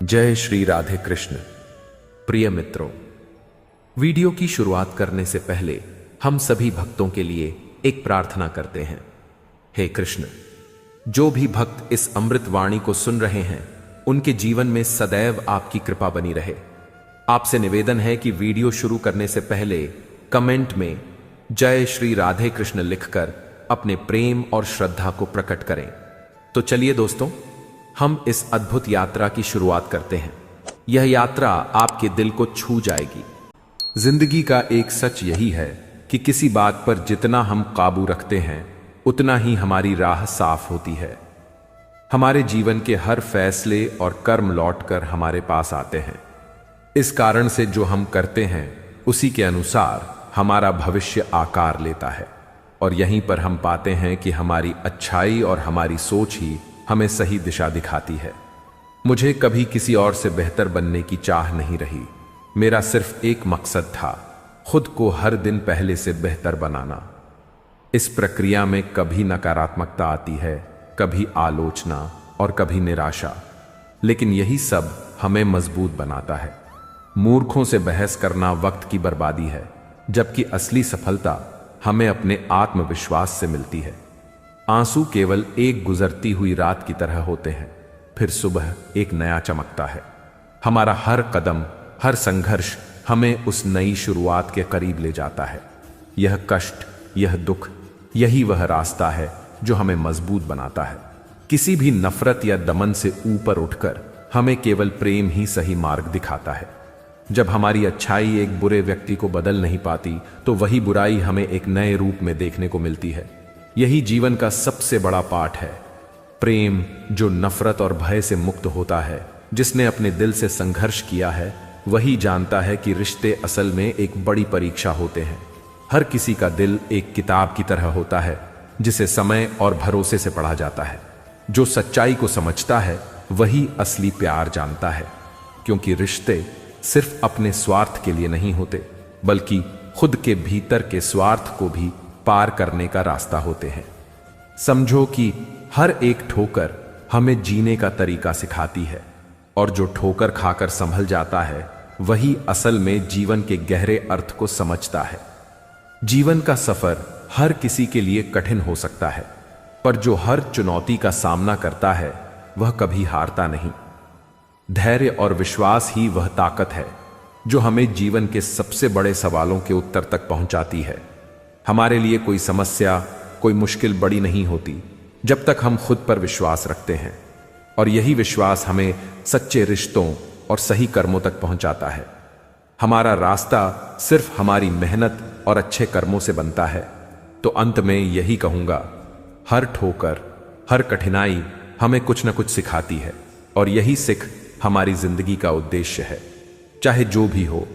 जय श्री राधे कृष्ण। प्रिय मित्रों, वीडियो की शुरुआत करने से पहले हम सभी भक्तों के लिए एक प्रार्थना करते हैं। हे कृष्ण, जो भी भक्त इस अमृत वाणी को सुन रहे हैं उनके जीवन में सदैव आपकी कृपा बनी रहे। आपसे निवेदन है कि वीडियो शुरू करने से पहले कमेंट में जय श्री राधे कृष्ण लिखकर अपने प्रेम और श्रद्धा को प्रकट करें। तो चलिए दोस्तों, हम इस अद्भुत यात्रा की शुरुआत करते हैं। यह यात्रा आपके दिल को छू जाएगी। जिंदगी का एक सच यही है कि किसी बात पर जितना हम काबू रखते हैं उतना ही हमारी राह साफ होती है। हमारे जीवन के हर फैसले और कर्म लौटकर हमारे पास आते हैं। इस कारण से जो हम करते हैं उसी के अनुसार हमारा भविष्य आकार लेता है, और यहीं पर हम पाते हैं कि हमारी अच्छाई और हमारी सोच ही हमें सही दिशा दिखाती है। मुझे कभी किसी और से बेहतर बनने की चाह नहीं रही। मेरा सिर्फ एक मकसद था, खुद को हर दिन पहले से बेहतर बनाना। इस प्रक्रिया में कभी नकारात्मकता आती है, कभी आलोचना और कभी निराशा, लेकिन यही सब हमें मजबूत बनाता है। मूर्खों से बहस करना वक्त की बर्बादी है, जबकि असली सफलता हमें अपने आत्मविश्वास से मिलती है। आंसू केवल एक गुजरती हुई रात की तरह होते हैं, फिर सुबह एक नया चमकता है। हमारा हर कदम, हर संघर्ष हमें उस नई शुरुआत के करीब ले जाता है। यह कष्ट, यह दुख, यही वह रास्ता है जो हमें मजबूत बनाता है। किसी भी नफरत या दमन से ऊपर उठकर हमें केवल प्रेम ही सही मार्ग दिखाता है। जब हमारी अच्छाई एक बुरे व्यक्ति को बदल नहीं पाती, तो वही बुराई हमें एक नए रूप में देखने को मिलती है। यही जीवन का सबसे बड़ा पाठ है। प्रेम जो नफरत और भय से मुक्त होता है, जिसने अपने दिल से संघर्ष किया है, वही जानता है कि रिश्ते असल में एक बड़ी परीक्षा होते हैं। हर किसी का दिल एक किताब की तरह होता है, जिसे समय और भरोसे से पढ़ा जाता है। जो सच्चाई को समझता है वही असली प्यार जानता है, क्योंकि रिश्ते सिर्फ अपने स्वार्थ के लिए नहीं होते, बल्कि खुद के भीतर के स्वार्थ को भी पार करने का रास्ता होते हैं। समझो कि हर एक ठोकर हमें जीने का तरीका सिखाती है, और जो ठोकर खाकर संभल जाता है वही असल में जीवन के गहरे अर्थ को समझता है। जीवन का सफर हर किसी के लिए कठिन हो सकता है, पर जो हर चुनौती का सामना करता है वह कभी हारता नहीं। धैर्य और विश्वास ही वह ताकत है जो हमें जीवन के सबसे बड़े सवालों के उत्तर तक पहुंचाती है। हमारे लिए कोई समस्या, कोई मुश्किल बड़ी नहीं होती जब तक हम खुद पर विश्वास रखते हैं, और यही विश्वास हमें सच्चे रिश्तों और सही कर्मों तक पहुंचाता है। हमारा रास्ता सिर्फ हमारी मेहनत और अच्छे कर्मों से बनता है। तो अंत में यही कहूंगा, हर ठोकर, हर कठिनाई हमें कुछ न कुछ सिखाती है, और यही सिख हमारी जिंदगी का उद्देश्य है। चाहे जो भी हो,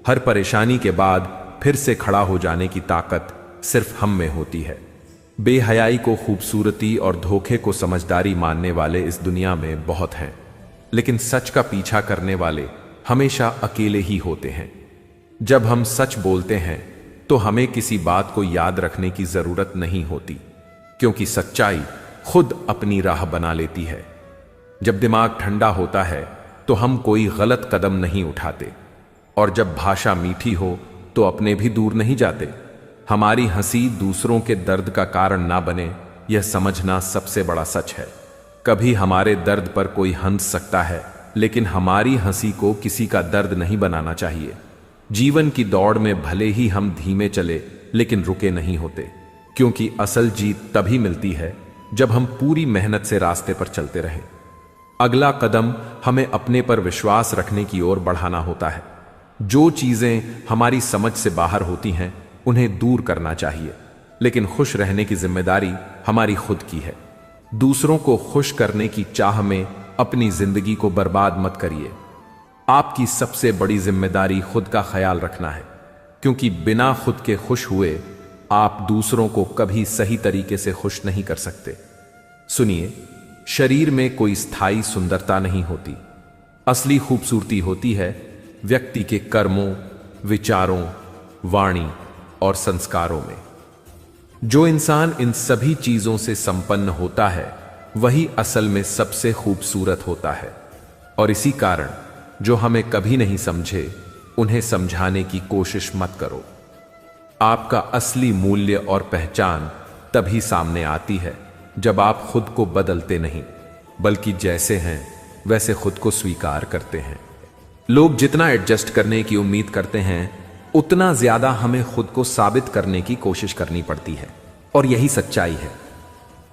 हर परेशानी के बाद फिर से खड़ा हो जाने की ताकत सिर्फ हम में होती है। बेहयाई को खूबसूरती और धोखे को समझदारी मानने वाले इस दुनिया में बहुत हैं, लेकिन सच का पीछा करने वाले हमेशा अकेले ही होते हैं। जब हम सच बोलते हैं तो हमें किसी बात को याद रखने की जरूरत नहीं होती, क्योंकि सच्चाई खुद अपनी राह बना लेती है। जब दिमाग ठंडा होता है तो हम कोई गलत कदम नहीं उठाते, और जब भाषा मीठी हो तो अपने भी दूर नहीं जाते। हमारी हंसी दूसरों के दर्द का कारण ना बने, यह समझना सबसे बड़ा सच है। कभी हमारे दर्द पर कोई हंस सकता है, लेकिन हमारी हंसी को किसी का दर्द नहीं बनाना चाहिए। जीवन की दौड़ में भले ही हम धीमे चले, लेकिन रुके नहीं होते, क्योंकि असल जीत तभी मिलती है जब हम पूरी मेहनत से रास्ते पर चलते रहें। अगला कदम हमें अपने पर विश्वास रखने की ओर बढ़ाना होता है। जो चीजें हमारी समझ से बाहर होती हैं उन्हें दूर करना चाहिए, लेकिन खुश रहने की जिम्मेदारी हमारी खुद की है। दूसरों को खुश करने की चाह में अपनी जिंदगी को बर्बाद मत करिए। आपकी सबसे बड़ी जिम्मेदारी खुद का ख्याल रखना है, क्योंकि बिना खुद के खुश हुए आप दूसरों को कभी सही तरीके से खुश नहीं कर सकते। सुनिए, शरीर में कोई स्थायी सुंदरता नहीं होती। असली खूबसूरती होती है व्यक्ति के कर्मों, विचारों, वाणी और संस्कारों में। जो इंसान इन सभी चीजों से संपन्न होता है वही असल में सबसे खूबसूरत होता है। और इसी कारण जो हमें कभी नहीं समझे उन्हें समझाने की कोशिश मत करो। आपका असली मूल्य और पहचान तभी सामने आती है जब आप खुद को बदलते नहीं, बल्कि जैसे हैं वैसे खुद को स्वीकार करते हैं। लोग जितना एडजस्ट करने की उम्मीद करते हैं, उतना ज्यादा हमें खुद को साबित करने की कोशिश करनी पड़ती है, और यही सच्चाई है।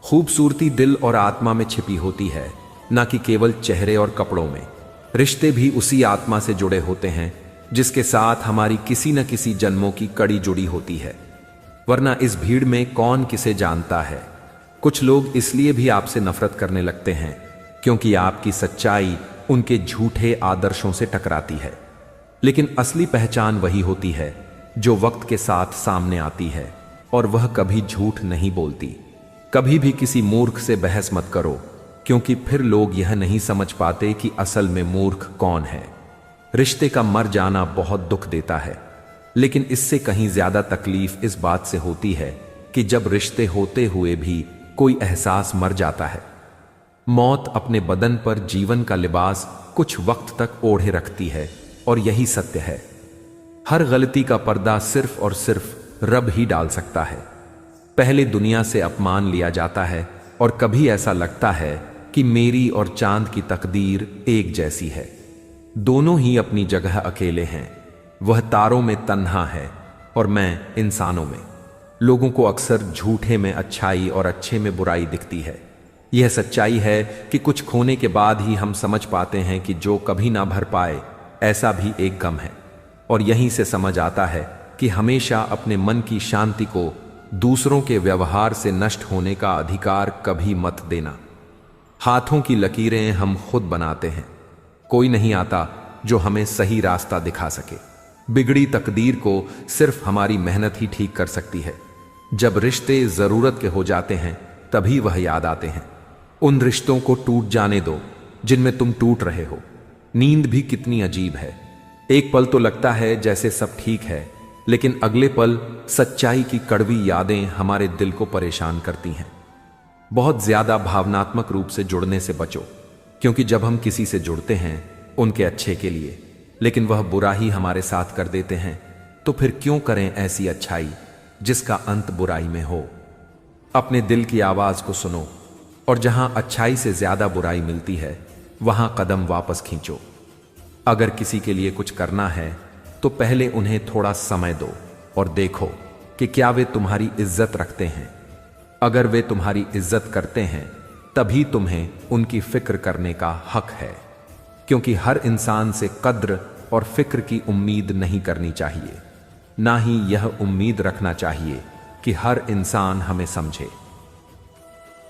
खूबसूरती दिल और आत्मा में छिपी होती है, ना कि केवल चेहरे और कपड़ों में। रिश्ते भी उसी आत्मा से जुड़े होते हैं जिसके साथ हमारी किसी न किसी जन्मों की कड़ी जुड़ी होती है। वरना इस भीड़ में कौन किसे जानता है। कुछ लोग इसलिए भी आपसे नफरत करने लगते हैं क्योंकि आपकी सच्चाई उनके झूठे आदर्शों से टकराती है। लेकिन असली पहचान वही होती है जो वक्त के साथ सामने आती है, और वह कभी झूठ नहीं बोलती। कभी भी किसी मूर्ख से बहस मत करो, क्योंकि फिर लोग यह नहीं समझ पाते कि असल में मूर्ख कौन है। रिश्ते का मर जाना बहुत दुख देता है, लेकिन इससे कहीं ज्यादा तकलीफ इस बात से होती है कि जब रिश्ते होते हुए भी कोई एहसास मर जाता है। मौत अपने बदन पर जीवन का लिबास कुछ वक्त तक ओढ़े रखती है, और यही सत्य है। हर गलती का पर्दा सिर्फ और सिर्फ रब ही डाल सकता है। पहले दुनिया से अपमान लिया जाता है, और कभी ऐसा लगता है कि मेरी और चांद की तकदीर एक जैसी है। दोनों ही अपनी जगह अकेले हैं। वह तारों में तन्हा है और मैं इंसानों में। लोगों को अक्सर झूठे में अच्छाई और अच्छे में बुराई दिखती है। यह सच्चाई है कि कुछ खोने के बाद ही हम समझ पाते हैं कि जो कभी ना भर पाए, ऐसा भी एक गम है। और यहीं से समझ आता है कि हमेशा अपने मन की शांति को दूसरों के व्यवहार से नष्ट होने का अधिकार कभी मत देना। हाथों की लकीरें हम खुद बनाते हैं। कोई नहीं आता जो हमें सही रास्ता दिखा सके। बिगड़ी तकदीर को सिर्फ हमारी मेहनत ही ठीक कर सकती है। जब रिश्ते जरूरत के हो जाते हैं, तभी वह याद आते हैं। उन रिश्तों को टूट जाने दो जिनमें तुम टूट रहे हो। नींद भी कितनी अजीब है। एक पल तो लगता है जैसे सब ठीक है, लेकिन अगले पल सच्चाई की कड़वी यादें हमारे दिल को परेशान करती हैं। बहुत ज्यादा भावनात्मक रूप से जुड़ने से बचो, क्योंकि जब हम किसी से जुड़ते हैं उनके अच्छे के लिए, लेकिन वह बुरा ही हमारे साथ कर देते हैं, तो फिर क्यों करें ऐसी अच्छाई जिसका अंत बुराई में हो। अपने दिल की आवाज को सुनो, और जहां अच्छाई से ज्यादा बुराई मिलती है, वहां कदम वापस खींचो। अगर किसी के लिए कुछ करना है तो पहले उन्हें थोड़ा समय दो और देखो कि क्या वे तुम्हारी इज्जत रखते हैं। अगर वे तुम्हारी इज्जत करते हैं, तभी तुम्हें उनकी फिक्र करने का हक है, क्योंकि हर इंसान से कद्र और फिक्र की उम्मीद नहीं करनी चाहिए। ना ही यह उम्मीद रखना चाहिए कि हर इंसान हमें समझे।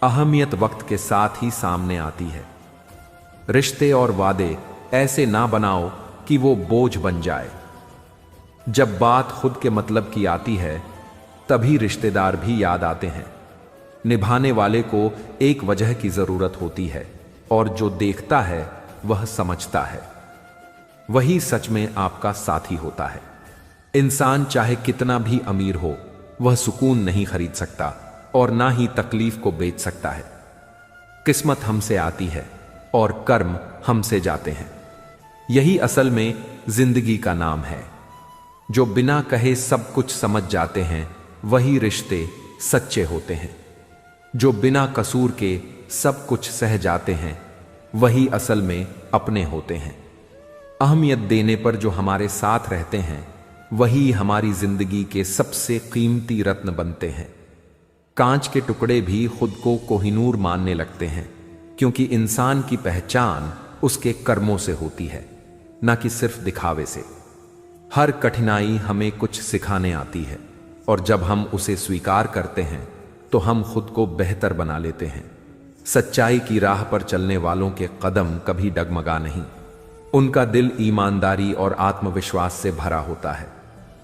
अहमियत वक्त के साथ ही सामने आती है। रिश्ते और वादे ऐसे ना बनाओ कि वो बोझ बन जाए। जब बात खुद के मतलब की आती है, तभी रिश्तेदार भी याद आते हैं। निभाने वाले को एक वजह की जरूरत होती है, और जो देखता है वह समझता है। वही सच में आपका साथी होता है। इंसान चाहे कितना भी अमीर हो, वह सुकून नहीं खरीद सकता, और ना ही तकलीफ को बेच सकता है। किस्मत हमसे आती है और कर्म हमसे जाते हैं। यही असल में जिंदगी का नाम है। जो बिना कहे सब कुछ समझ जाते हैं, वही रिश्ते सच्चे होते हैं। जो बिना कसूर के सब कुछ सह जाते हैं, वही असल में अपने होते हैं। अहमियत देने पर जो हमारे साथ रहते हैं, वही हमारी जिंदगी के सबसे कीमती रत्न बनते हैं। कांच के टुकड़े भी खुद को कोहिनूर मानने लगते हैं, क्योंकि इंसान की पहचान उसके कर्मों से होती है, न कि सिर्फ दिखावे से। हर कठिनाई हमें कुछ सिखाने आती है, और जब हम उसे स्वीकार करते हैं तो हम खुद को बेहतर बना लेते हैं। सच्चाई की राह पर चलने वालों के कदम कभी डगमगा नहीं। उनका दिल ईमानदारी और आत्मविश्वास से भरा होता है।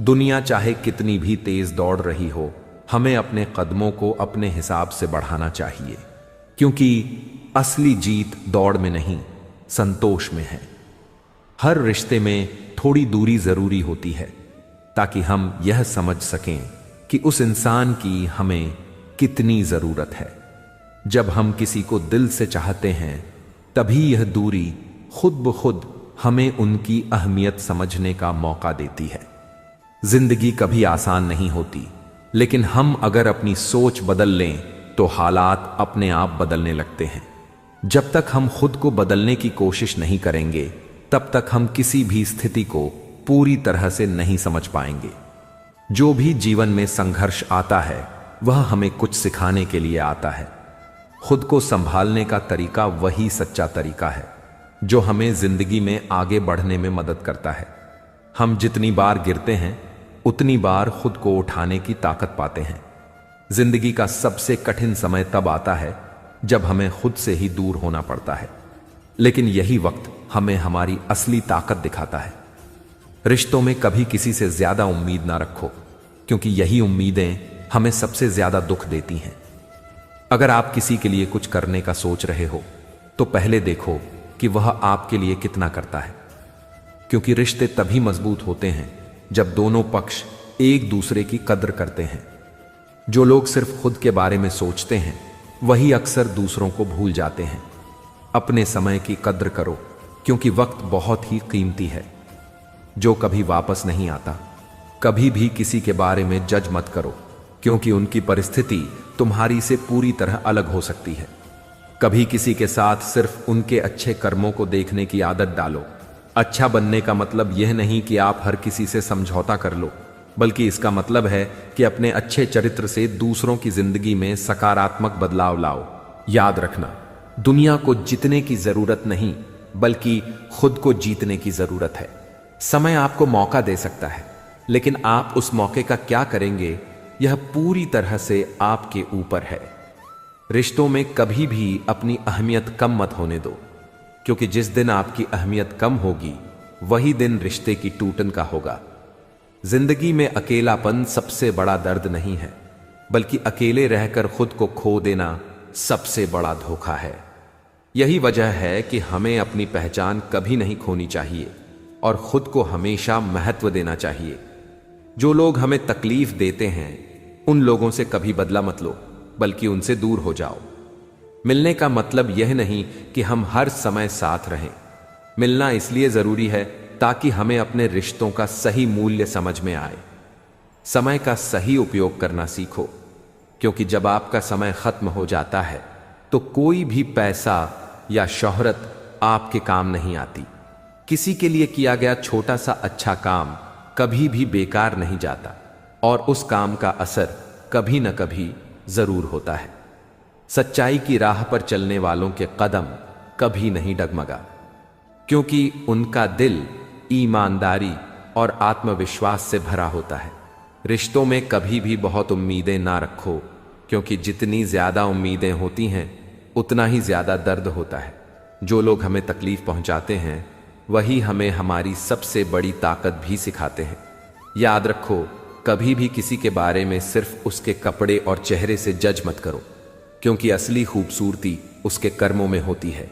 दुनिया चाहे कितनी भी तेज दौड़ रही हो, हमें अपने कदमों को अपने हिसाब से बढ़ाना चाहिए, क्योंकि असली जीत दौड़ में नहीं, संतोष में है। हर रिश्ते में थोड़ी दूरी जरूरी होती है, ताकि हम यह समझ सकें कि उस इंसान की हमें कितनी जरूरत है। जब हम किसी को दिल से चाहते हैं, तभी यह दूरी खुद ब खुद हमें उनकी अहमियत समझने का मौका देती है। जिंदगी कभी आसान नहीं होती, लेकिन हम अगर अपनी सोच बदल लें तो हालात अपने आप बदलने लगते हैं। जब तक हम खुद को बदलने की कोशिश नहीं करेंगे, तब तक हम किसी भी स्थिति को पूरी तरह से नहीं समझ पाएंगे। जो भी जीवन में संघर्ष आता है वह हमें कुछ सिखाने के लिए आता है। खुद को संभालने का तरीका वही सच्चा तरीका है जो हमें जिंदगी में आगे बढ़ने में मदद करता है। हम जितनी बार गिरते हैं उतनी बार खुद को उठाने की ताकत पाते हैं। जिंदगी का सबसे कठिन समय तब आता है जब हमें खुद से ही दूर होना पड़ता है, लेकिन यही वक्त हमें हमारी असली ताकत दिखाता है। रिश्तों में कभी किसी से ज्यादा उम्मीद ना रखो, क्योंकि यही उम्मीदें हमें सबसे ज्यादा दुख देती हैं। अगर आप किसी के लिए कुछ करने का सोच रहे हो तो पहले देखो कि वह आपके लिए कितना करता है, क्योंकि रिश्ते तभी मजबूत होते हैं जब दोनों पक्ष एक दूसरे की कद्र करते हैं। जो लोग सिर्फ खुद के बारे में सोचते हैं वही अक्सर दूसरों को भूल जाते हैं। अपने समय की कद्र करो, क्योंकि वक्त बहुत ही कीमती है जो कभी वापस नहीं आता। कभी भी किसी के बारे में जज मत करो, क्योंकि उनकी परिस्थिति तुम्हारी से पूरी तरह अलग हो सकती है। कभी किसी के साथ सिर्फ उनके अच्छे कर्मों को देखने की आदत डालो। अच्छा बनने का मतलब यह नहीं कि आप हर किसी से समझौता कर लो, बल्कि इसका मतलब है कि अपने अच्छे चरित्र से दूसरों की जिंदगी में सकारात्मक बदलाव लाओ। याद रखना, दुनिया को जीतने की जरूरत नहीं, बल्कि खुद को जीतने की जरूरत है। समय आपको मौका दे सकता है, लेकिन आप उस मौके का क्या करेंगे यह पूरी तरह से आपके ऊपर है। रिश्तों में कभी भी अपनी अहमियत कम मत होने दो, क्योंकि जिस दिन आपकी अहमियत कम होगी वही दिन रिश्ते की टूटन का होगा। जिंदगी में अकेलापन सबसे बड़ा दर्द नहीं है, बल्कि अकेले रहकर खुद को खो देना सबसे बड़ा धोखा है। यही वजह है कि हमें अपनी पहचान कभी नहीं खोनी चाहिए और खुद को हमेशा महत्व देना चाहिए। जो लोग हमें तकलीफ देते हैं उन लोगों से कभी बदला मत लो, बल्कि उनसे दूर हो जाओ। मिलने का मतलब यह नहीं कि हम हर समय साथ रहें। मिलना इसलिए जरूरी है ताकि हमें अपने रिश्तों का सही मूल्य समझ में आए। समय का सही उपयोग करना सीखो, क्योंकि जब आपका समय खत्म हो जाता है तो कोई भी पैसा या शोहरत आपके काम नहीं आती। किसी के लिए किया गया छोटा सा अच्छा काम कभी भी बेकार नहीं जाता, और उस काम का असर कभी न कभी जरूर होता है। सच्चाई की राह पर चलने वालों के कदम कभी नहीं डगमगा, क्योंकि उनका दिल ईमानदारी और आत्मविश्वास से भरा होता है। रिश्तों में कभी भी बहुत उम्मीदें ना रखो, क्योंकि जितनी ज्यादा उम्मीदें होती हैं उतना ही ज्यादा दर्द होता है। जो लोग हमें तकलीफ पहुंचाते हैं वही हमें हमारी सबसे बड़ी ताकत भी सिखाते हैं। याद रखो, कभी भी किसी के बारे में सिर्फ उसके कपड़े और चेहरे से जज मत करो, क्योंकि असली खूबसूरती उसके कर्मों में होती है।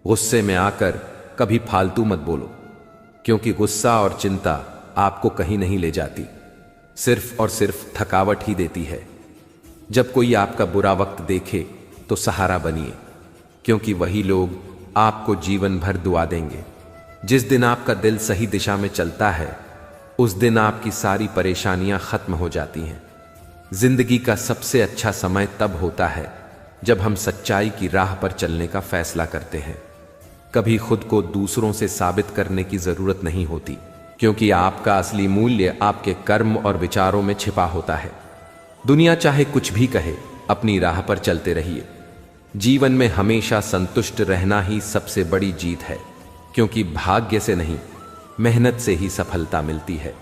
गुस्से में आकर कभी फालतू मत बोलो, क्योंकि गुस्सा और चिंता आपको कहीं नहीं ले जाती, सिर्फ और सिर्फ थकावट ही देती है। जब कोई आपका बुरा वक्त देखे तो सहारा बनिए, क्योंकि वही लोग आपको जीवन भर दुआ देंगे। जिस दिन आपका दिल सही दिशा में चलता है उस दिन आपकी सारी परेशानियां खत्म हो जाती हैं। जिंदगी का सबसे अच्छा समय तब होता है जब हम सच्चाई की राह पर चलने का फैसला करते हैं। कभी खुद को दूसरों से साबित करने की जरूरत नहीं होती, क्योंकि आपका असली मूल्य आपके कर्म और विचारों में छिपा होता है। दुनिया चाहे कुछ भी कहे, अपनी राह पर चलते रहिए। जीवन में हमेशा संतुष्ट रहना ही सबसे बड़ी जीत है, क्योंकि भाग्य से नहीं, मेहनत से ही सफलता मिलती है।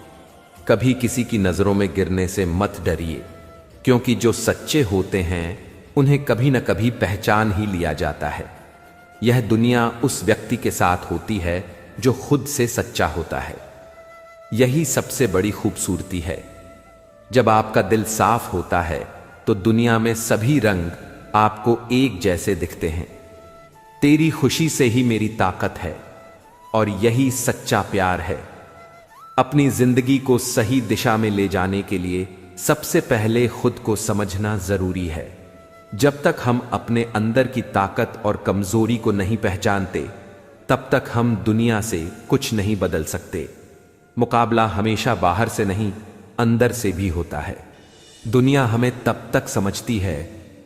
कभी किसी की नजरों में गिरने से मत डरिए, क्योंकि जो सच्चे होते हैं उन्हें कभी न कभी पहचान ही लिया जाता है। यह दुनिया उस व्यक्ति के साथ होती है जो खुद से सच्चा होता है। यही सबसे बड़ी खूबसूरती है। जब आपका दिल साफ होता है तो दुनिया में सभी रंग आपको एक जैसे दिखते हैं। तेरी खुशी से ही मेरी ताकत है, और यही सच्चा प्यार है। अपनी जिंदगी को सही दिशा में ले जाने के लिए सबसे पहले खुद को समझना जरूरी है। जब तक हम अपने अंदर की ताकत और कमजोरी को नहीं पहचानते, तब तक हम दुनिया से कुछ नहीं बदल सकते। मुकाबला हमेशा बाहर से नहीं, अंदर से भी होता है। दुनिया हमें तब तक समझती है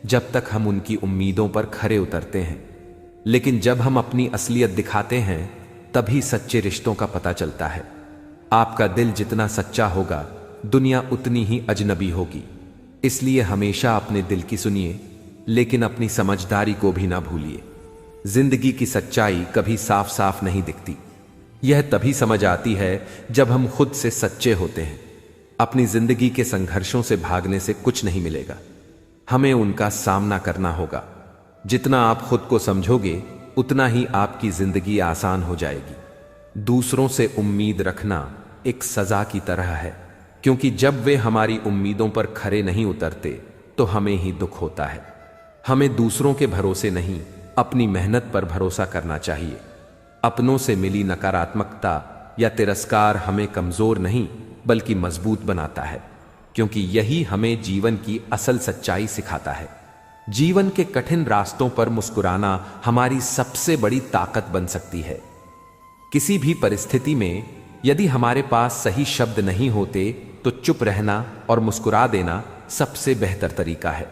जब तक हम उनकी उम्मीदों पर खरे उतरते हैं, लेकिन जब हम अपनी असलियत दिखाते हैं तभी सच्चे रिश्तों का पता चलता है। आपका दिल जितना सच्चा होगा, दुनिया उतनी ही अजनबी होगी। इसलिए हमेशा अपने दिल की सुनिए, लेकिन अपनी समझदारी को भी ना भूलिए। जिंदगी की सच्चाई कभी साफ साफ नहीं दिखती। यह तभी समझ आती है जब हम खुद से सच्चे होते हैं। अपनी जिंदगी के संघर्षों से भागने से कुछ नहीं मिलेगा, हमें उनका सामना करना होगा। जितना आप खुद को समझोगे उतना ही आपकी जिंदगी आसान हो जाएगी। दूसरों से उम्मीद रखना एक सजा की तरह है, क्योंकि जब वे हमारी उम्मीदों पर खरे नहीं उतरते तो हमें ही दुख होता है। हमें दूसरों के भरोसे नहीं, अपनी मेहनत पर भरोसा करना चाहिए। अपनों से मिली नकारात्मकता या तिरस्कार हमें कमजोर नहीं बल्कि मजबूत बनाता है, क्योंकि यही हमें जीवन की असल सच्चाई सिखाता है। जीवन के कठिन रास्तों पर मुस्कुराना हमारी सबसे बड़ी ताकत बन सकती है। किसी भी परिस्थिति में यदि हमारे पास सही शब्द नहीं होते तो चुप रहना और मुस्कुरा देना सबसे बेहतर तरीका है।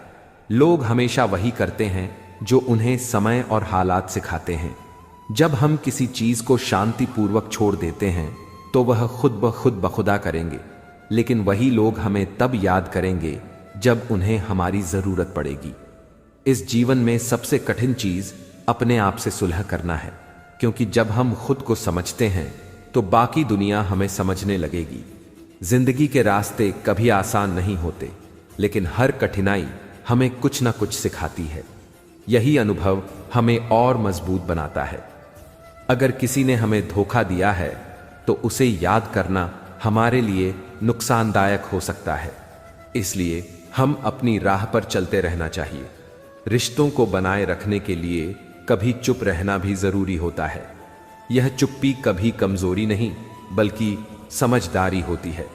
लोग हमेशा वही करते हैं जो उन्हें समय और हालात सिखाते हैं। जब हम किसी चीज को शांतिपूर्वक छोड़ देते हैं तो वह खुद ब खुद बखुदा करेंगे, लेकिन वही लोग हमें तब याद करेंगे जब उन्हें हमारी जरूरत पड़ेगी। इस जीवन में सबसे कठिन चीज अपने आप से सुलह करना है, क्योंकि जब हम खुद को समझते हैं तो बाकी दुनिया हमें समझने लगेगी। जिंदगी के रास्ते कभी आसान नहीं होते, लेकिन हर कठिनाई हमें कुछ ना कुछ सिखाती है। यही अनुभव हमें और मजबूत बनाता है। अगर किसी ने हमें धोखा दिया है तो उसे याद करना हमारे लिए नुकसानदायक हो सकता है, इसलिए हम अपनी राह पर चलते रहना चाहिए। रिश्तों को बनाए रखने के लिए कभी चुप रहना भी जरूरी होता है। यह चुप्पी कभी कमजोरी नहीं बल्कि समझदारी होती है।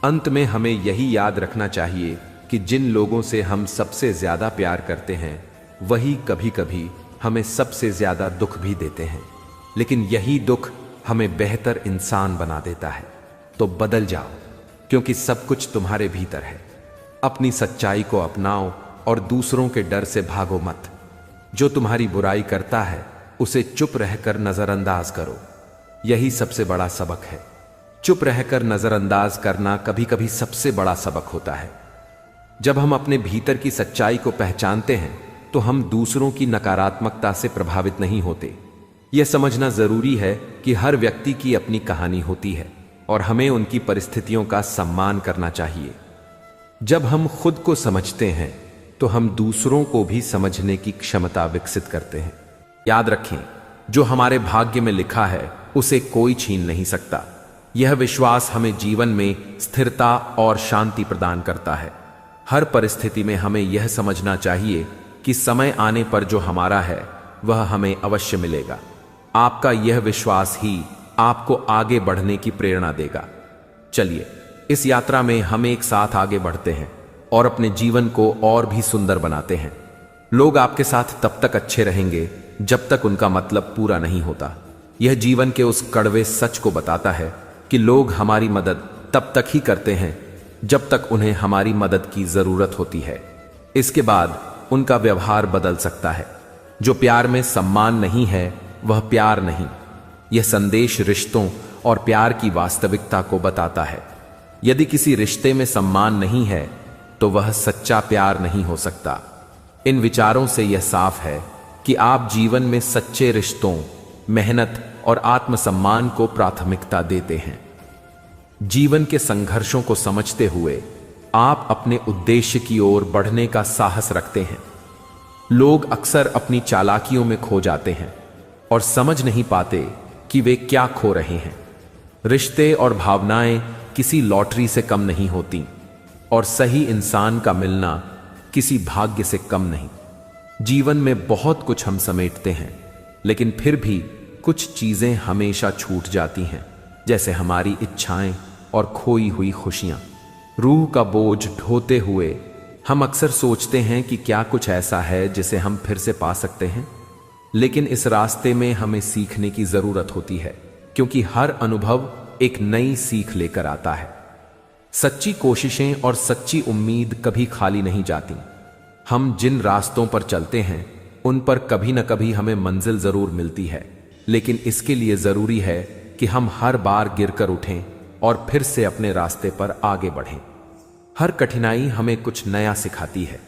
अंत में हमें यही याद रखना चाहिए कि जिन लोगों से हम सबसे ज्यादा प्यार करते हैं वही कभी कभी हमें सबसे ज्यादा दुख भी देते हैं, लेकिन यही दुख हमें बेहतर इंसान बना देता है। तो बदल जाओ, क्योंकि सब कुछ तुम्हारे भीतर है। अपनी सच्चाई को अपनाओ और दूसरों के डर से भागो मत। जो तुम्हारी बुराई करता है उसे चुप रहकर नजरअंदाज करो। यही सबसे बड़ा सबक है। चुप रहकर नजरअंदाज करना कभी कभी सबसे बड़ा सबक होता है। जब हम अपने भीतर की सच्चाई को पहचानते हैं तो हम दूसरों की नकारात्मकता से प्रभावित नहीं होते। यह समझना जरूरी है कि हर व्यक्ति की अपनी कहानी होती है और हमें उनकी परिस्थितियों का सम्मान करना चाहिए। जब हम खुद को समझते हैं तो हम दूसरों को भी समझने की क्षमता विकसित करते हैं। याद रखें, जो हमारे भाग्य में लिखा है उसे कोई छीन नहीं सकता। यह विश्वास हमें जीवन में स्थिरता और शांति प्रदान करता है। हर परिस्थिति में हमें यह समझना चाहिए कि समय आने पर जो हमारा है वह हमें अवश्य मिलेगा। आपका यह विश्वास ही आपको आगे बढ़ने की प्रेरणा देगा। चलिए, इस यात्रा में हम एक साथ आगे बढ़ते हैं और अपने जीवन को और भी सुंदर बनाते हैं। लोग आपके साथ तब तक अच्छे रहेंगे जब तक उनका मतलब पूरा नहीं होता। यह जीवन के उस कड़वे सच को बताता है कि लोग हमारी मदद तब तक ही करते हैं जब तक उन्हें हमारी मदद की जरूरत होती है। इसके बाद उनका व्यवहार बदल सकता है। जो प्यार में सम्मान नहीं है वह प्यार नहीं। यह संदेश रिश्तों और प्यार की वास्तविकता को बताता है। यदि किसी रिश्ते में सम्मान नहीं है तो वह सच्चा प्यार नहीं हो सकता। इन विचारों से यह साफ है कि आप जीवन में सच्चे रिश्तों, मेहनत और आत्मसम्मान को प्राथमिकता देते हैं। जीवन के संघर्षों को समझते हुए आप अपने उद्देश्य की ओर बढ़ने का साहस रखते हैं। लोग अक्सर अपनी चालाकियों में खो जाते हैं और समझ नहीं पाते कि वे क्या खो रहे हैं। रिश्ते और भावनाएं किसी लॉटरी से कम नहीं होती और सही इंसान का मिलना किसी भाग्य से कम नहीं। जीवन में बहुत कुछ हम समेटते हैं, लेकिन फिर भी कुछ चीजें हमेशा छूट जाती हैं, जैसे हमारी इच्छाएं और खोई हुई खुशियां। रूह का बोझ ढोते हुए हम अक्सर सोचते हैं कि क्या कुछ ऐसा है जिसे हम फिर से पा सकते हैं, लेकिन इस रास्ते में हमें सीखने की जरूरत होती है, क्योंकि हर अनुभव एक नई सीख लेकर आता है। सच्ची कोशिशें और सच्ची उम्मीद कभी खाली नहीं जाती। हम जिन रास्तों पर चलते हैं उन पर कभी न कभी हमें मंजिल जरूर मिलती है, लेकिन इसके लिए जरूरी है कि हम हर बार गिरकर उठें और फिर से अपने रास्ते पर आगे बढ़ें। हर कठिनाई हमें कुछ नया सिखाती है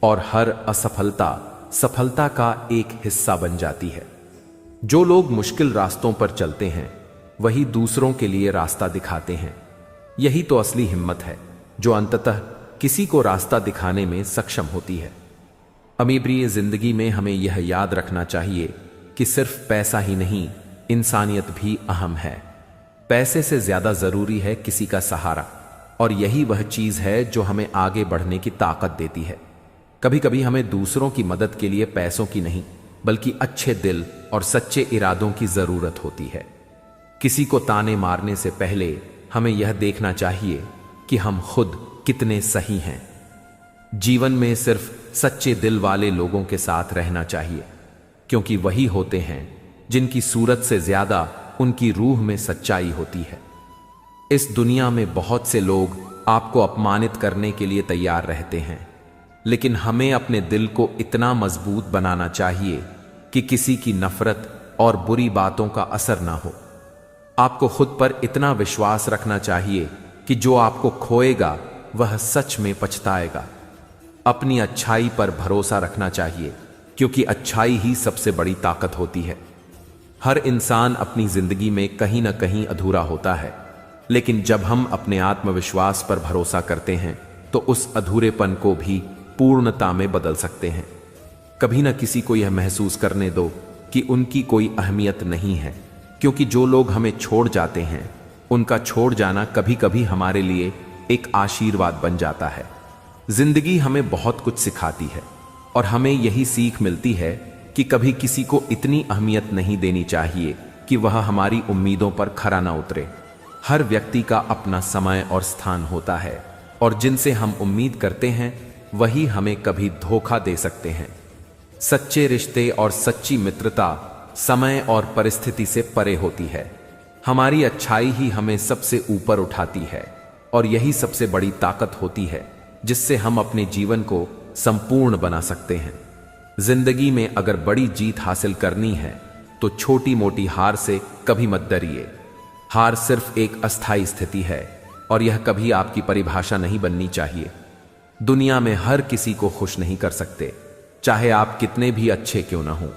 और हर असफलता सफलता का एक हिस्सा बन जाती है। जो लोग मुश्किल रास्तों पर चलते हैं वही दूसरों के लिए रास्ता दिखाते हैं। यही तो असली हिम्मत है जो अंततः किसी को रास्ता दिखाने में सक्षम होती है। अमीप्रिय जिंदगी में हमें यह याद रखना चाहिए कि सिर्फ पैसा ही नहीं, इंसानियत भी अहम है। पैसे से ज्यादा जरूरी है किसी का सहारा, और यही वह चीज है जो हमें आगे बढ़ने की ताकत देती है। कभी कभी हमें दूसरों की मदद के लिए पैसों की नहीं, बल्कि अच्छे दिल और सच्चे इरादों की जरूरत होती है। किसी को ताने मारने से पहले हमें यह देखना चाहिए कि हम खुद कितने सही हैं। जीवन में सिर्फ सच्चे दिल वाले लोगों के साथ रहना चाहिए, क्योंकि वही होते हैं जिनकी सूरत से ज्यादा उनकी रूह में सच्चाई होती है। इस दुनिया में बहुत से लोग आपको अपमानित करने के लिए तैयार रहते हैं, लेकिन हमें अपने दिल को इतना मजबूत बनाना चाहिए कि किसी की नफरत और बुरी बातों का असर ना हो। आपको खुद पर इतना विश्वास रखना चाहिए कि जो आपको खोएगा वह सच में पछताएगा। अपनी अच्छाई पर भरोसा रखना चाहिए, क्योंकि अच्छाई ही सबसे बड़ी ताकत होती है। हर इंसान अपनी जिंदगी में कहीं ना कहीं अधूरा होता है, लेकिन जब हम अपने आत्मविश्वास पर भरोसा करते हैं तो उस अधूरेपन को भी पूर्णता में बदल सकते हैं। कभी ना किसी को यह महसूस करने दो कि उनकी कोई अहमियत नहीं है, क्योंकि जो लोग हमें छोड़ जाते हैं उनका छोड़ जाना कभी कभी हमारे लिए एक आशीर्वाद बन जाता है। जिंदगी हमें बहुत कुछ सिखाती है और हमें यही सीख मिलती है कि कभी किसी को इतनी अहमियत नहीं देनी चाहिए कि वह हमारी उम्मीदों पर खरा ना उतरे। हर व्यक्ति का अपना समय और स्थान होता है, और जिनसे हम उम्मीद करते हैं वही हमें कभी धोखा दे सकते हैं। सच्चे रिश्ते और सच्ची मित्रता समय और परिस्थिति से परे होती है। हमारी अच्छाई ही हमें सबसे ऊपर उठाती है, और यही सबसे बड़ी ताकत होती है जिससे हम अपने जीवन को संपूर्ण बना सकते हैं। जिंदगी में अगर बड़ी जीत हासिल करनी है तो छोटी मोटी हार से कभी मत डरिए। हार सिर्फ एक अस्थायी स्थिति है, और यह कभी आपकी परिभाषा नहीं बननी चाहिए। दुनिया में हर किसी को खुश नहीं कर सकते, चाहे आप कितने भी अच्छे क्यों ना हों।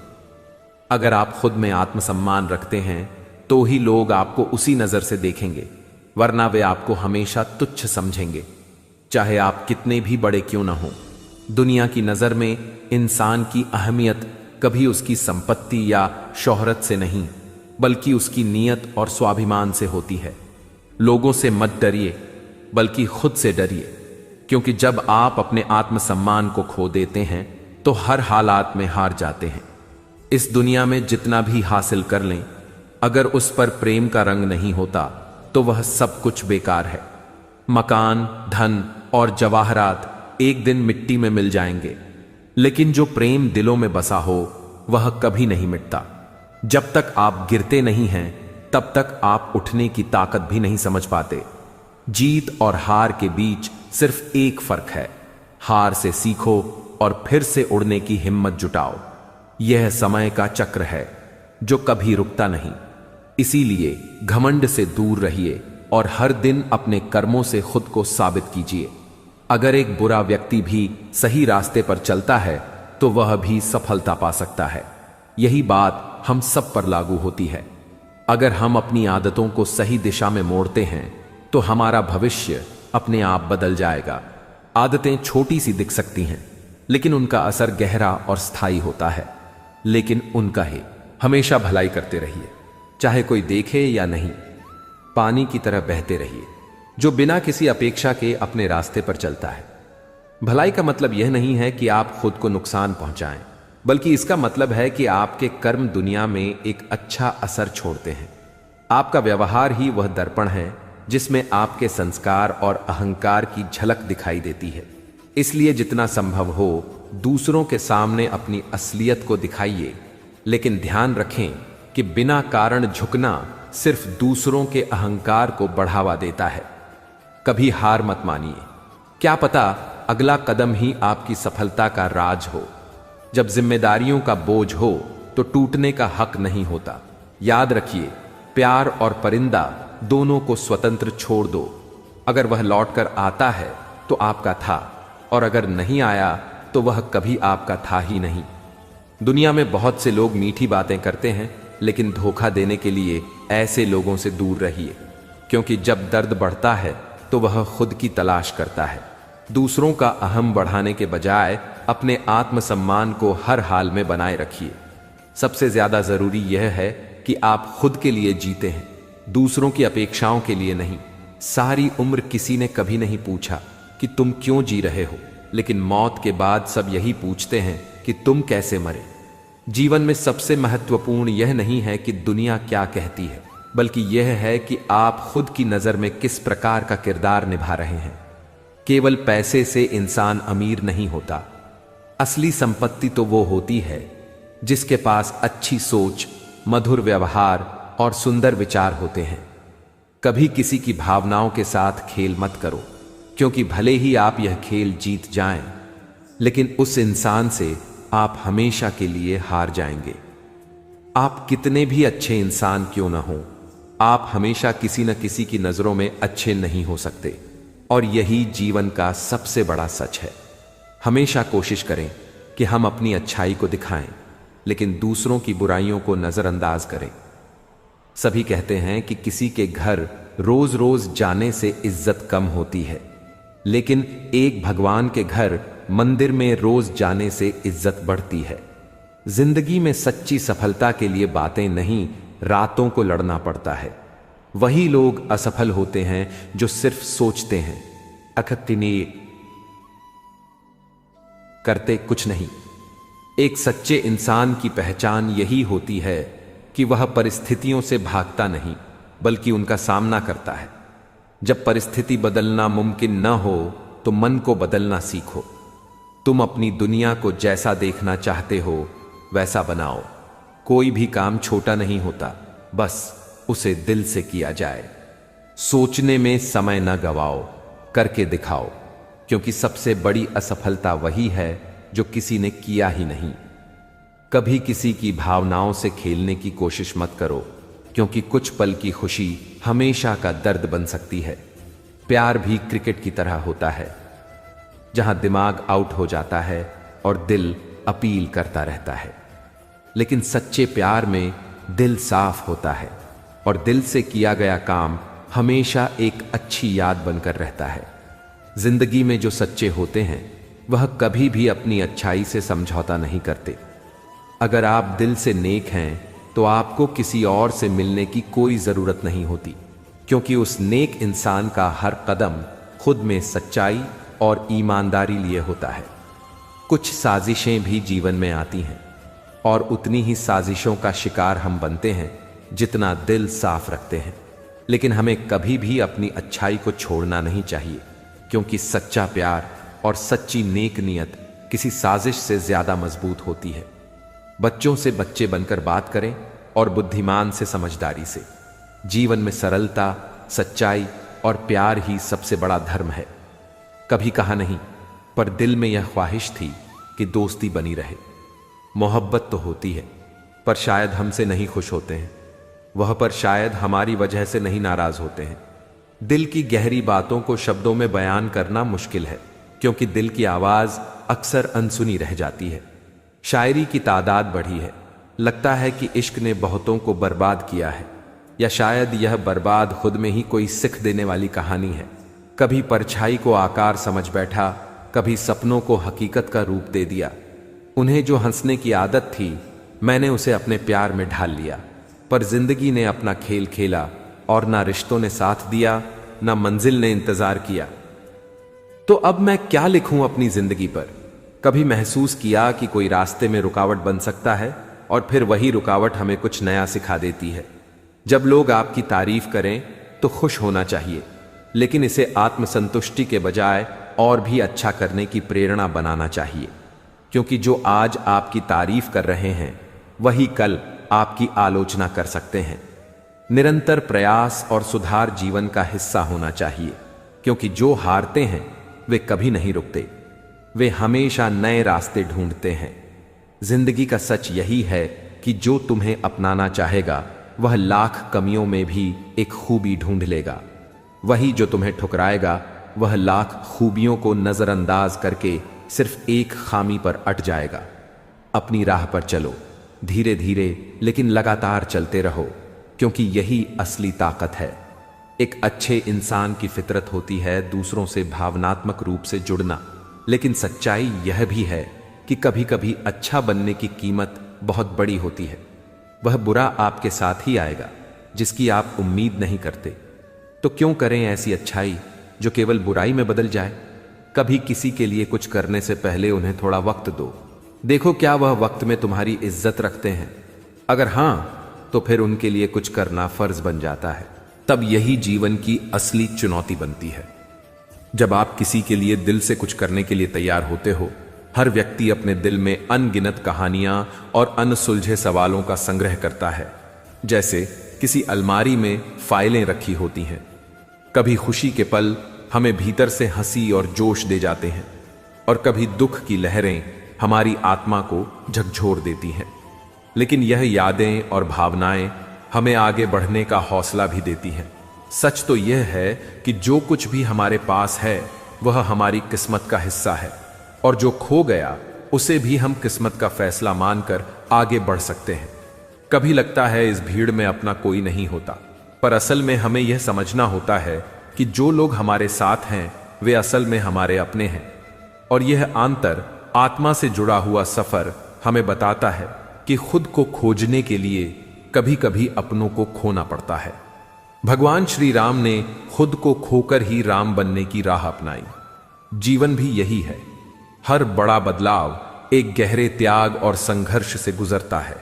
अगर आप खुद में आत्मसम्मान रखते हैं तो ही लोग आपको उसी नजर से देखेंगे, वरना वे आपको हमेशा तुच्छ समझेंगे, चाहे आप कितने भी बड़े क्यों ना हों। दुनिया की नजर में इंसान की अहमियत कभी उसकी संपत्ति या शोहरत से नहीं, बल्कि उसकी नीयत और स्वाभिमान से होती है। लोगों से मत डरिए, बल्कि खुद से डरिए, क्योंकि जब आप अपने आत्मसम्मान को खो देते हैं तो हर हालात में हार जाते हैं। इस दुनिया में जितना भी हासिल कर लें, अगर उस पर प्रेम का रंग नहीं होता तो वह सब कुछ बेकार है। मकान, धन और जवाहरात एक दिन मिट्टी में मिल जाएंगे, लेकिन जो प्रेम दिलों में बसा हो वह कभी नहीं मिटता। जब तक आप गिरते नहीं हैं तब तक आप उठने की ताकत भी नहीं समझ पाते। जीत और हार के बीच सिर्फ एक फर्क है, हार से सीखो और फिर से उड़ने की हिम्मत जुटाओ। यह समय का चक्र है जो कभी रुकता नहीं। इसीलिए घमंड से दूर रहिए और हर दिन अपने कर्मों से खुद को साबित कीजिए। अगर एक बुरा व्यक्ति भी सही रास्ते पर चलता है तो वह भी सफलता पा सकता है। यही बात हम सब पर लागू होती है। अगर हम अपनी आदतों को सही दिशा में मोड़ते हैं तो हमारा भविष्य अपने आप बदल जाएगा। आदतें छोटी सी दिख सकती हैं, लेकिन उनका असर गहरा और स्थायी होता है। लेकिन उनका ही हमेशा भलाई करते रहिए, चाहे कोई देखे या नहीं। पानी की तरह बहते रहिए जो बिना किसी अपेक्षा के अपने रास्ते पर चलता है। भलाई का मतलब यह नहीं है कि आप खुद को नुकसान पहुंचाएं, बल्कि इसका मतलब है कि आपके कर्म दुनिया में एक अच्छा असर छोड़ते हैं। आपका व्यवहार ही वह दर्पण है जिसमें आपके संस्कार और अहंकार की झलक दिखाई देती है। इसलिए जितना संभव हो दूसरों के सामने अपनी असलियत को दिखाइए, लेकिन ध्यान रखें कि बिना कारण झुकना सिर्फ दूसरों के अहंकार को बढ़ावा देता है। कभी हार मत मानिए, क्या पता अगला कदम ही आपकी सफलता का राज हो। जब जिम्मेदारियों का बोझ हो तो टूटने का हक नहीं होता। याद रखिए, प्यार और परिंदा दोनों को स्वतंत्र छोड़ दो। अगर वह लौटकर आता है तो आपका था, और अगर नहीं आया तो वह कभी आपका था ही नहीं। दुनिया में बहुत से लोग मीठी बातें करते हैं, लेकिन धोखा देने के लिए ऐसे लोगों से दूर रहिए, क्योंकि जब दर्द बढ़ता है तो वह खुद की तलाश करता है। दूसरों का अहम बढ़ाने के बजाय अपने आत्मसम्मान को हर हाल में बनाए रखिए। सबसे ज्यादा जरूरी यह है कि आप खुद के लिए जीते हैं, दूसरों की अपेक्षाओं के लिए नहीं। सारी उम्र किसी ने कभी नहीं पूछा कि तुम क्यों जी रहे हो, लेकिन मौत के बाद सब यही पूछते हैं कि तुम कैसे मरे। जीवन में सबसे महत्वपूर्ण यह नहीं है कि दुनिया क्या कहती है, बल्कि यह है कि आप खुद की नजर में किस प्रकार का किरदार निभा रहे हैं। केवल पैसे से इंसान अमीर नहीं होता। असली संपत्ति तो वो होती है जिसके पास अच्छी सोच, मधुर व्यवहार और सुंदर विचार होते हैं। कभी किसी की भावनाओं के साथ खेल मत करो, क्योंकि भले ही आप यह खेल जीत जाएं, लेकिन उस इंसान से आप हमेशा के लिए हार जाएंगे। आप कितने भी अच्छे इंसान क्यों न हो, आप हमेशा किसी न किसी की नजरों में अच्छे नहीं हो सकते, और यही जीवन का सबसे बड़ा सच है। हमेशा कोशिश करें कि हम अपनी अच्छाई को दिखाएं, लेकिन दूसरों की बुराइयों को नजरअंदाज करें। सभी कहते हैं कि किसी के घर रोज रोज जाने से इज्जत कम होती है, लेकिन एक भगवान के घर, मंदिर में रोज जाने से इज्जत बढ़ती है। जिंदगी में सच्ची सफलता के लिए बातें नहीं, रातों को लड़ना पड़ता है। वही लोग असफल होते हैं जो सिर्फ सोचते हैं, अखतिनी करते कुछ नहीं। एक सच्चे इंसान की पहचान यही होती है कि वह परिस्थितियों से भागता नहीं, बल्कि उनका सामना करता है। जब परिस्थिति बदलना मुमकिन न हो तो मन को बदलना सीखो। तुम अपनी दुनिया को जैसा देखना चाहते हो वैसा बनाओ। कोई भी काम छोटा नहीं होता, बस उसे दिल से किया जाए। सोचने में समय न गवाओ, करके दिखाओ, क्योंकि सबसे बड़ी असफलता वही है जो किसी ने किया ही नहीं। कभी किसी की भावनाओं से खेलने की कोशिश मत करो, क्योंकि कुछ पल की खुशी हमेशा का दर्द बन सकती है। प्यार भी क्रिकेट की तरह होता है, जहां दिमाग आउट हो जाता है और दिल अपील करता रहता है। लेकिन सच्चे प्यार में दिल साफ होता है, और दिल से किया गया काम हमेशा एक अच्छी याद बनकर रहता है। जिंदगी में जो सच्चे होते हैं वह कभी भी अपनी अच्छाई से समझौता नहीं करते। अगर आप दिल से नेक हैं तो आपको किसी और से मिलने की कोई जरूरत नहीं होती, क्योंकि उस नेक इंसान का हर कदम खुद में सच्चाई और ईमानदारी लिए होता है। कुछ साजिशें भी जीवन में आती हैं, और उतनी ही साजिशों का शिकार हम बनते हैं जितना दिल साफ रखते हैं। लेकिन हमें कभी भी अपनी अच्छाई को छोड़ना नहीं चाहिए, क्योंकि सच्चा प्यार और सच्ची नेक नियत किसी साजिश से ज्यादा मजबूत होती है। बच्चों से बच्चे बनकर बात करें, और बुद्धिमान से समझदारी से। जीवन में सरलता, सच्चाई और प्यार ही सबसे बड़ा धर्म है। कभी कहा नहीं, पर दिल में यह ख्वाहिश थी कि दोस्ती बनी रहे। मोहब्बत तो होती है, पर शायद हमसे नहीं खुश होते हैं। वह पर शायद हमारी वजह से नहीं नाराज होते हैं। दिल की गहरी बातों को शब्दों में बयान करना मुश्किल है, क्योंकि दिल की आवाज अक्सर अनसुनी रह जाती है। शायरी की तादाद बढ़ी है, लगता है कि इश्क ने बहुतों को बर्बाद किया है, या शायद यह बर्बाद खुद में ही कोई सिख देने वाली कहानी है। कभी परछाई को आकार समझ बैठा, कभी सपनों को हकीकत का रूप दे दिया। उन्हें जो हंसने की आदत थी, मैंने उसे अपने प्यार में ढाल लिया। पर जिंदगी ने अपना खेल खेला, और ना रिश्तों ने साथ दिया, ना मंजिल ने इंतजार किया। तो अब मैं क्या लिखूं अपनी जिंदगी पर? कभी महसूस किया कि कोई रास्ते में रुकावट बन सकता है, और फिर वही रुकावट हमें कुछ नया सिखा देती है। जब लोग आपकी तारीफ करें तो खुश होना चाहिए, लेकिन इसे आत्मसंतुष्टि के बजाय और भी अच्छा करने की प्रेरणा बनाना चाहिए, क्योंकि जो आज आपकी तारीफ कर रहे हैं वही कल आपकी आलोचना कर सकते हैं। निरंतर प्रयास और सुधार जीवन का हिस्सा होना चाहिए, क्योंकि जो हारते हैं वे कभी नहीं रुकते, वे हमेशा नए रास्ते ढूंढते हैं। जिंदगी का सच यही है कि जो तुम्हें अपनाना चाहेगा वह लाख कमियों में भी एक खूबी ढूंढ लेगा। वही जो तुम्हें ठुकराएगा वह लाख खूबियों को नजरअंदाज करके सिर्फ एक खामी पर अट जाएगा। अपनी राह पर चलो, धीरे धीरे लेकिन लगातार चलते रहो, क्योंकि यही असली ताकत है। एक अच्छे इंसान की फितरत होती है दूसरों से भावनात्मक रूप से जुड़ना, लेकिन सच्चाई यह भी है कि कभी कभी अच्छा बनने की कीमत बहुत बड़ी होती है। वह बुरा आपके साथ ही आएगा जिसकी आप उम्मीद नहीं करते। तो क्यों करें ऐसी अच्छाई जो केवल बुराई में बदल जाए। कभी किसी के लिए कुछ करने से पहले उन्हें थोड़ा वक्त दो, देखो क्या वह वक्त में तुम्हारी इज्जत रखते हैं। अगर हां, तो फिर उनके लिए कुछ करना फर्ज बन जाता है। तब यही जीवन की असली चुनौती बनती है। जब आप किसी के लिए दिल से कुछ करने के लिए तैयार होते हो, हर व्यक्ति अपने दिल में अनगिनत कहानियां और अनसुलझे सवालों का संग्रह करता है, जैसे किसी अलमारी में फाइलें रखी होती हैं। कभी खुशी के पल हमें भीतर से हंसी और जोश दे जाते हैं, और कभी दुख की लहरें हमारी आत्मा को झकझोर देती हैं। लेकिन यह यादें और भावनाएं हमें आगे बढ़ने का हौसला भी देती हैं। सच तो यह है कि जो कुछ भी हमारे पास है वह हमारी किस्मत का हिस्सा है, और जो खो गया उसे भी हम किस्मत का फैसला मानकर आगे बढ़ सकते हैं। कभी लगता है इस भीड़ में अपना कोई नहीं होता, पर असल में हमें यह समझना होता है कि जो लोग हमारे साथ हैं वे असल में हमारे अपने हैं। और यह आंतर आत्मा से जुड़ा हुआ सफर हमें बताता है कि खुद को खोजने के लिए कभी कभी अपनों को खोना पड़ता है। भगवान श्री राम ने खुद को खोकर ही राम बनने की राह अपनाई। जीवन भी यही है। हर बड़ा बदलाव एक गहरे त्याग और संघर्ष से गुजरता है।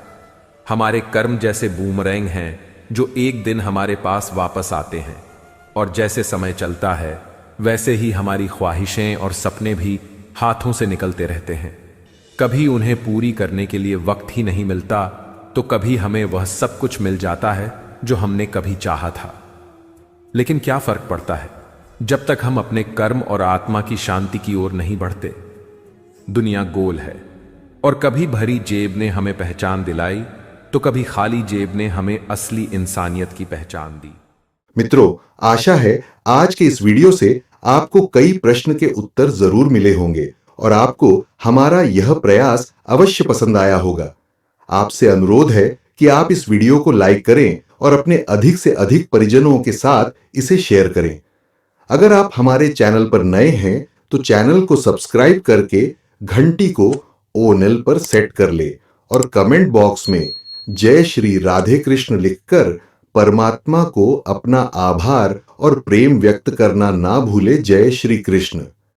हमारे कर्म जैसे बूमरैंग हैं जो एक दिन हमारे पास वापस आते हैं, और जैसे समय चलता है वैसे ही हमारी ख्वाहिशें और सपने भी हाथों से निकलते रहते हैं। कभी उन्हें पूरी करने के लिए वक्त ही नहीं मिलता, तो कभी हमें वह सब कुछ मिल जाता है जो हमने कभी चाहा था। लेकिन क्या फर्क पड़ता है जब तक हम अपने कर्म और आत्मा की शांति की ओर नहीं बढ़ते। दुनिया गोल है, और कभी भरी जेब ने हमें पहचान दिलाई, तो कभी खाली जेब ने हमें असली इंसानियत की पहचान दी। मित्रों, आशा है आज के इस वीडियो से आपको कई प्रश्न के उत्तर जरूर मिले होंगे और आपको हमारा यह प्रयास अवश्य पसंद आया होगा। आपसे अनुरोध है कि आप इस वीडियो को लाइक करें और अपने अधिक से अधिक परिजनों के साथ इसे शेयर करें। अगर आप हमारे चैनल पर नए हैं तो चैनल को सब्सक्राइब करके घंटी को ओनल पर सेट कर ले और कमेंट बॉक्स में जय श्री राधे कृष्ण लिखकर परमात्मा को अपना आभार और प्रेम व्यक्त करना ना भूले। जय श्री कृष्ण।